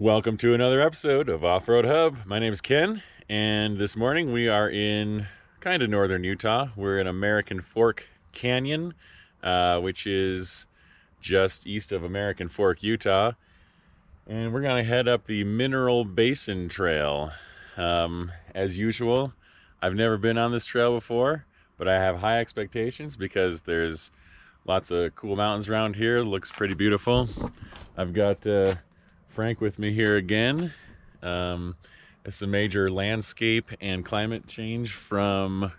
Welcome to another episode of Off-Road Hub. My name is Ken, and this morning we are in kind of northern Utah. We're in American Fork Canyon, which is just east of American Fork, Utah. And we're going to head up the Mineral Basin Trail. As usual, I've never been on this trail before, but I have high expectations because there's lots of cool mountains around here. It looks pretty beautiful. I've got Frank with me here again. It's a major landscape and climate change from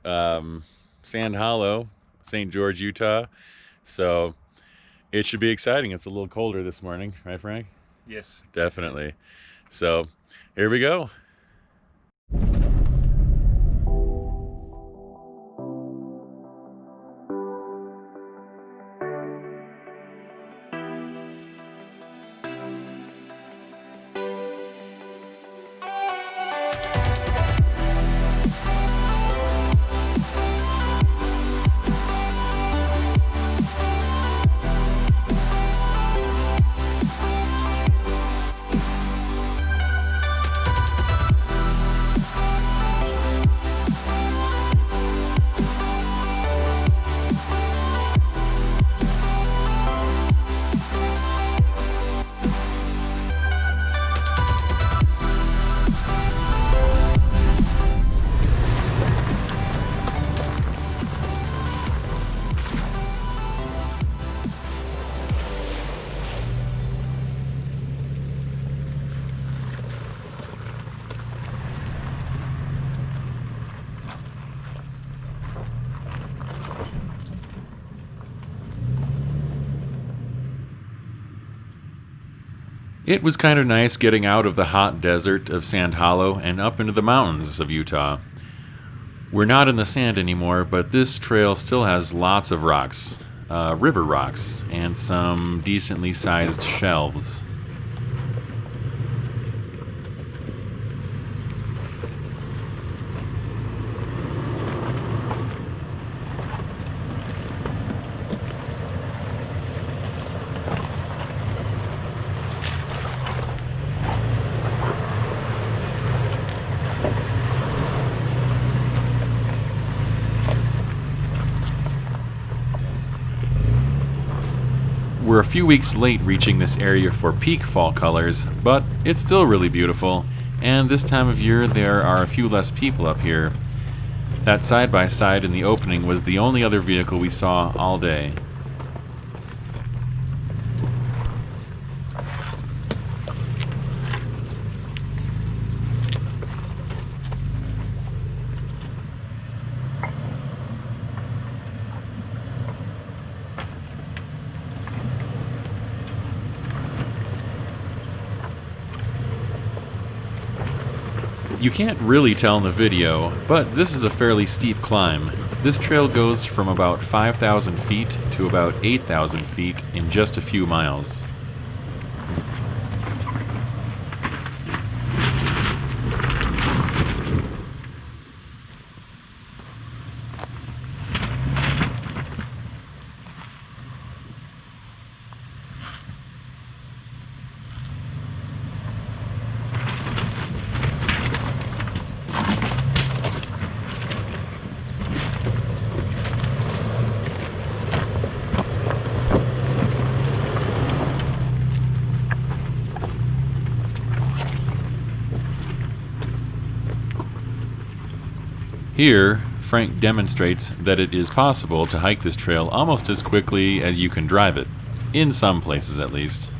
Sand Hollow, St. George, Utah. So it should be exciting. It's a little colder this morning, right, Frank? Yes. Definitely. So here we go. It was kind of nice getting out of the hot desert of Sand Hollow and up into the mountains of Utah. We're not in the sand anymore, but this trail still has lots of rocks, river rocks, and some decently sized shelves. We're a few weeks late reaching this area for peak fall colors, but it's still really beautiful, and this time of year there are a few less people up here. That side-by-side in the opening was the only other vehicle we saw all day. You can't really tell in the video, but this is a fairly steep climb. This trail goes from about 5,000 feet to about 8,000 feet in just a few miles. Here, Frank demonstrates that it is possible to hike this trail almost as quickly as you can drive it, in some places at least.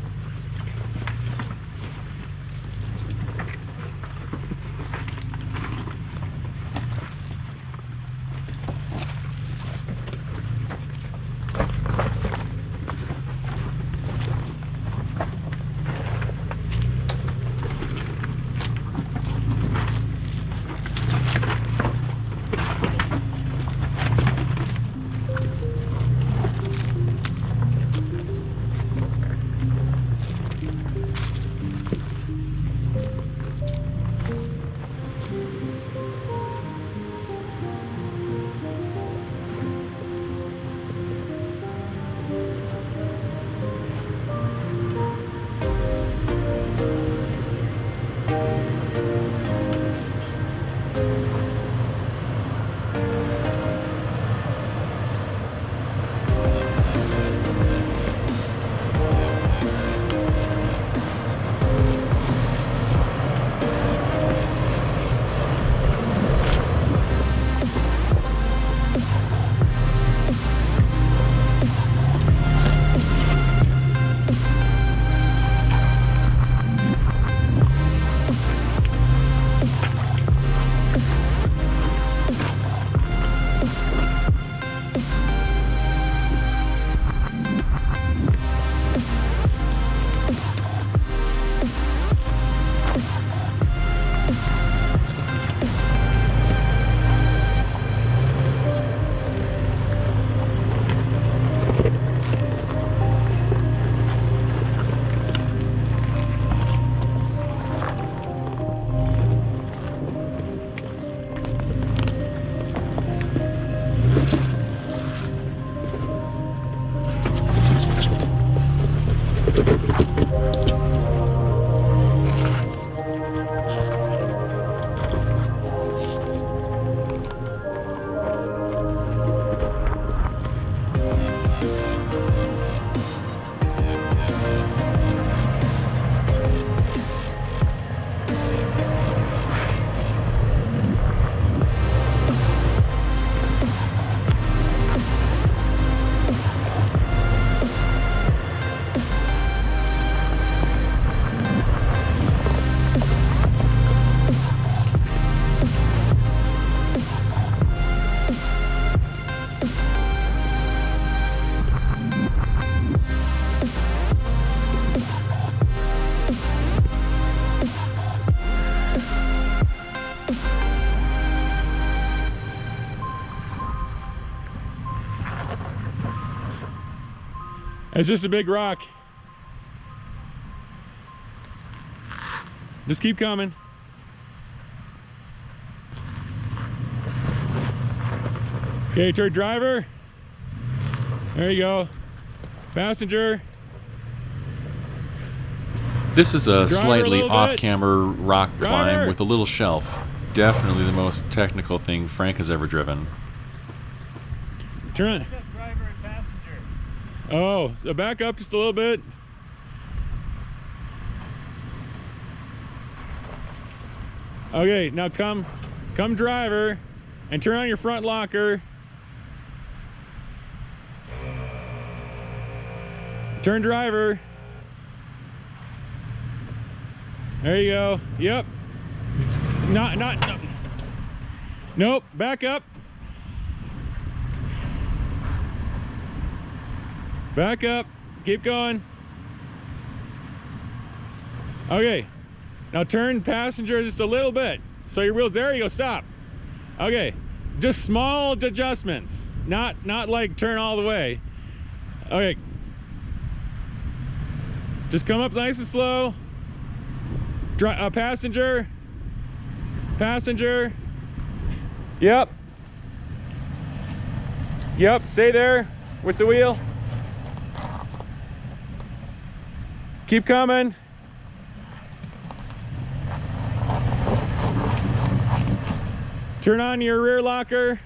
It's just a big rock. Just keep coming. Okay, turn driver. There you go. Passenger. This is a Driver slightly a little bit. off-camber rock climb Driver. with a little shelf. Definitely the most technical thing Frank has ever driven. Turn. Driver and passenger. Oh, so back up just a little bit. Okay, now come driver, and turn on your front locker. Turn driver. There you go. Yep. No. Nope. Back up. Back up. Keep going. Okay. Now turn passenger just a little bit. So your wheels, there you go, stop. Okay. Just small adjustments. Not like turn all the way. Okay. Just come up nice and slow. Passenger. Passenger. Yep. Yep, stay there with the wheel. Keep coming. Turn on your rear locker.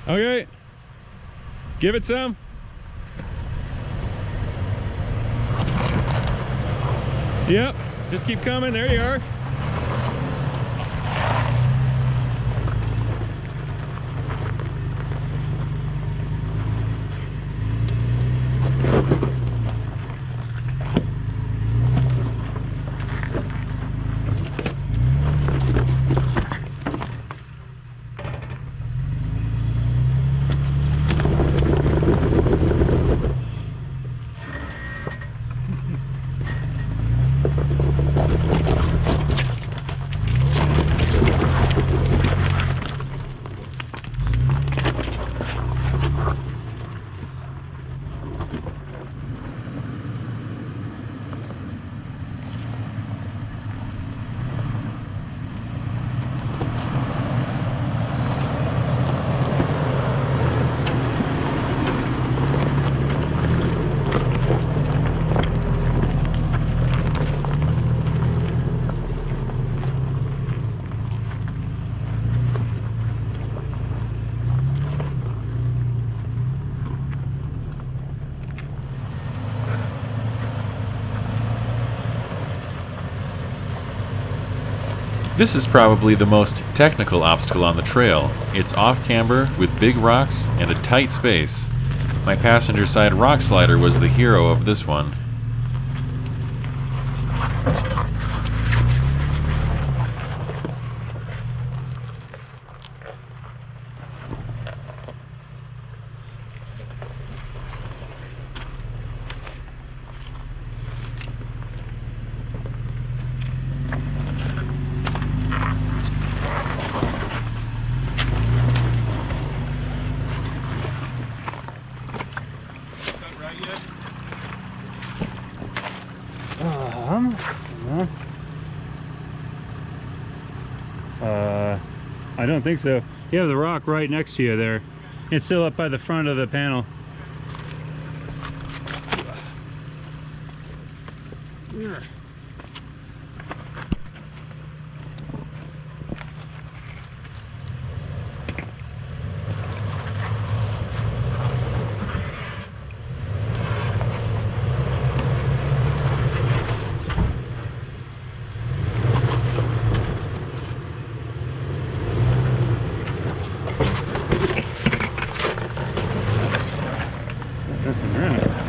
Okay. Give it some. Yep. Just keep coming. There you are. This is probably the most technical obstacle on the trail. It's off-camber with big rocks and a tight space. My passenger side rock slider was the hero of this one. I don't think so. You have the rock right next to you there. It's still up by the front of the panel. Messing around.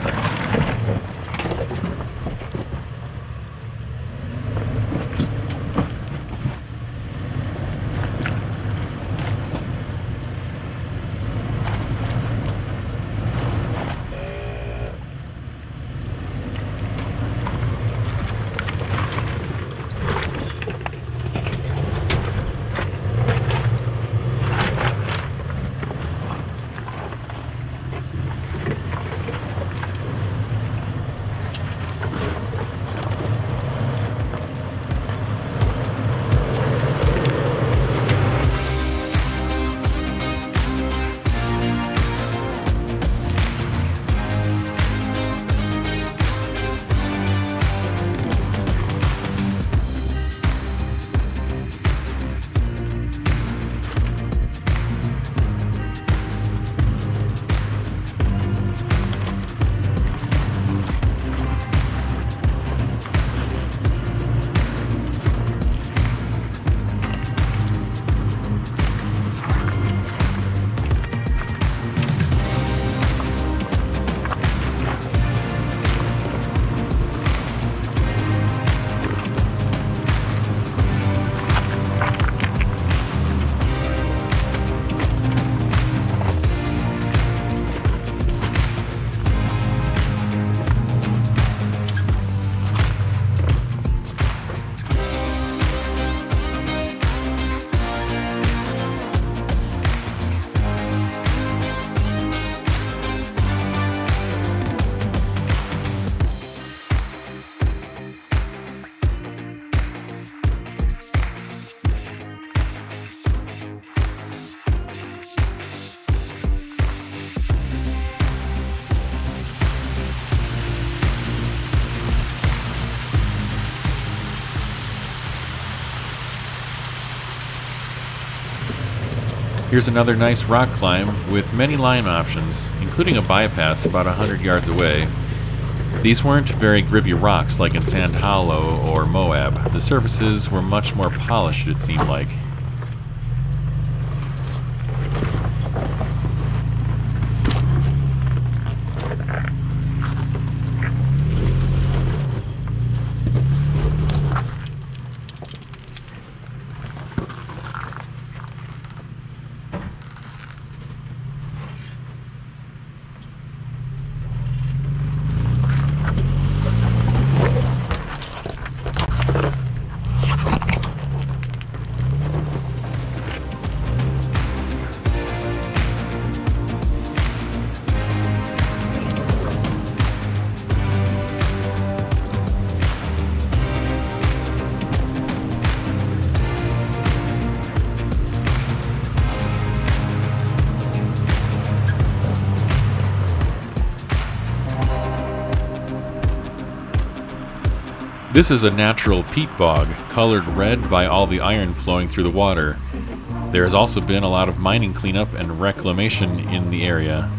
Here's another nice rock climb with many line options, including a bypass about 100 yards away. These weren't very grippy rocks like in Sand Hollow or Moab. The surfaces were much more polished, it seemed like. This is a natural peat bog, colored red by all the iron flowing through the water. There has also been a lot of mining cleanup and reclamation in the area.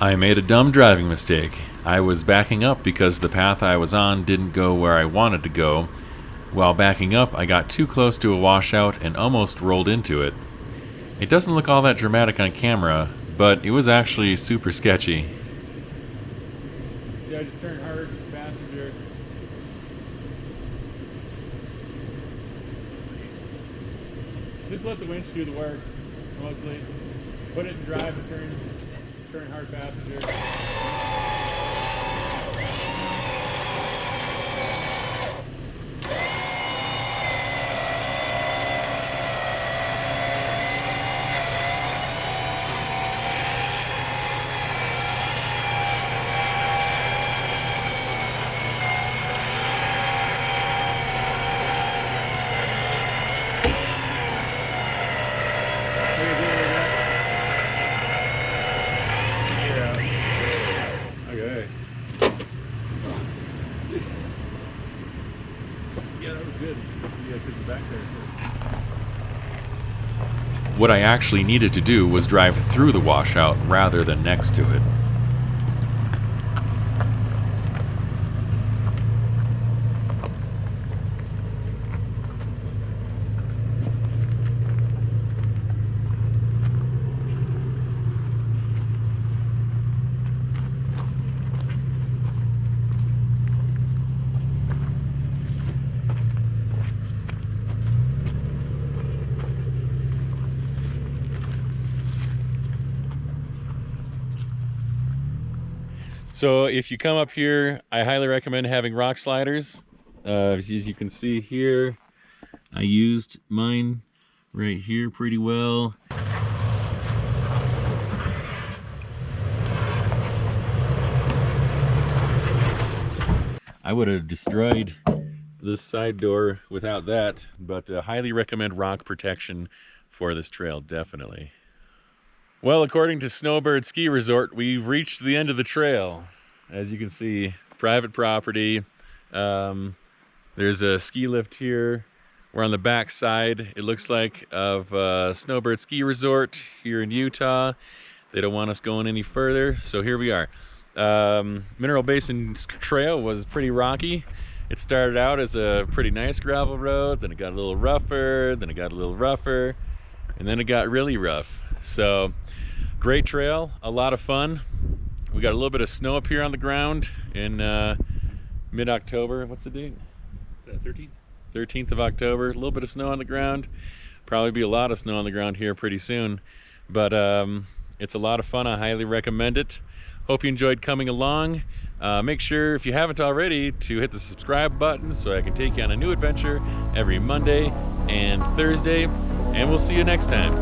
I made a dumb driving mistake. I was backing up because the path I was on didn't go where I wanted to go. While backing up, I got too close to a washout and almost rolled into it. It doesn't look all that dramatic on camera, but it was actually super sketchy. See, I just turned hard passenger. Just let the winch do the work, mostly. Put it in drive and turn hard passenger. Okay. Yeah, that was good. Yeah, because the back tire. What I actually needed to do was drive through the washout rather than next to it. So if you come up here, I highly recommend having rock sliders. As you can see here, I used mine right here pretty well. I would have destroyed this side door without that, but highly recommend rock protection for this trail, definitely. Well, according to Snowbird Ski Resort, we've reached the end of the trail. As you can see, private property. There's a ski lift here. We're on the back side, it looks like, of Snowbird Ski Resort here in Utah. They don't want us going any further, so here we are. Mineral Basin trail was pretty rocky. It started out as a pretty nice gravel road, then it got a little rougher, then it got a little rougher, and then it got really rough. So great trail, a lot of fun. We got a little bit of snow up here on the ground in mid-October. What's the date? 13th. 13th of October. A little bit of snow on the ground. Probably be a lot of snow on the ground here pretty soon. But it's a lot of fun. I highly recommend it. Hope you enjoyed coming along. Make sure, if you haven't already, to hit the subscribe button so I can take you on a new adventure every Monday and Thursday. And we'll see you next time.